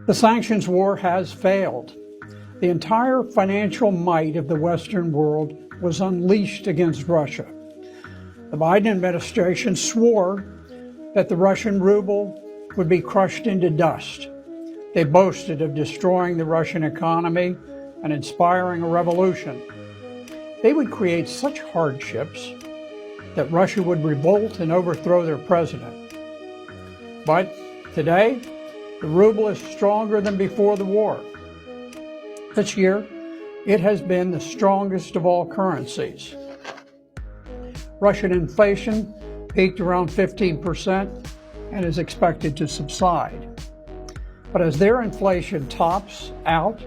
The sanctions war has failed. The entire financial might of the Western world was unleashed against Russia. The Biden administration swore that the Russian ruble would be crushed into dust. They boasted of destroying the Russian economy and inspiring a revolution. They would create such hardships that Russia would revolt and overthrow their president. But today, the ruble is stronger than before the war. This year, it has been the strongest of all currencies. Russian inflation peaked around 15% and is expected to subside. But as their inflation tops out,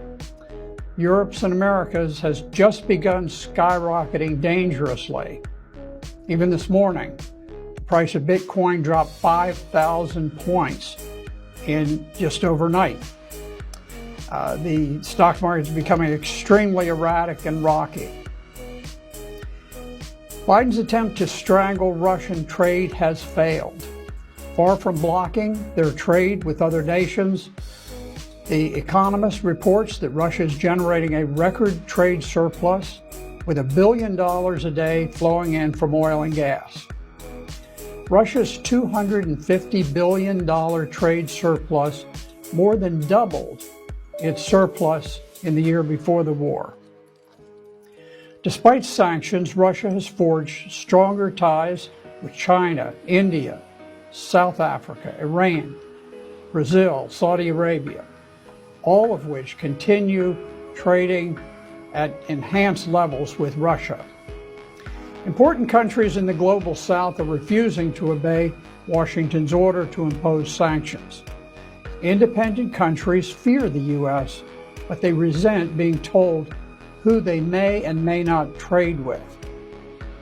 Europe's and America's has just begun skyrocketing dangerously. Even this morning, the price of Bitcoin dropped 5,000 points in just overnight. The stock market is becoming extremely erratic and rocky. Biden's attempt to strangle Russian trade has failed. Far from blocking their trade with other nations, The Economist reports that Russia is generating a record trade surplus with $1 billion a day flowing in from oil and gas. Russia's $250 billion trade surplus more than doubled its surplus in the year before the war. Despite sanctions, Russia has forged stronger ties with China, India, South Africa, Iran, Brazil, Saudi Arabia, all of which continue trading at enhanced levels with Russia. Important countries in the global south are refusing to obey Washington's order to impose sanctions. Independent countries fear the U.S., but they resent being told who they may and may not trade with.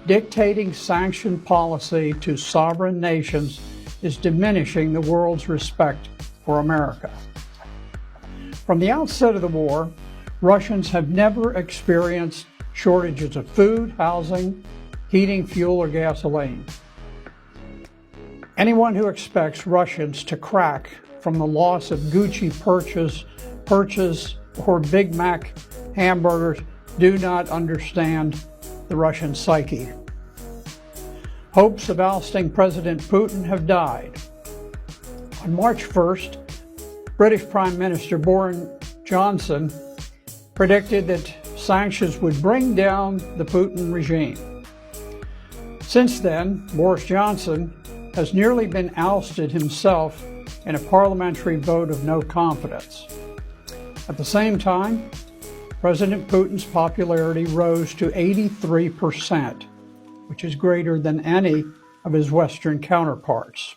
Dictating sanction policy to sovereign nations is diminishing the world's respect for America. From the outset of the war, Russians have never experienced shortages of food, housing, heating, fuel, or gasoline. Anyone who expects Russians to crack from the loss of Gucci purchase or Big Mac hamburgers do not understand the Russian psyche. Hopes of ousting President Putin have died. On March 1st, British Prime Minister Boris Johnson predicted that sanctions would bring down the Putin regime. Since then, Boris Johnson has nearly been ousted himself in a parliamentary vote of no confidence. At the same time, President Putin's popularity rose to 83%, which is greater than any of his Western counterparts.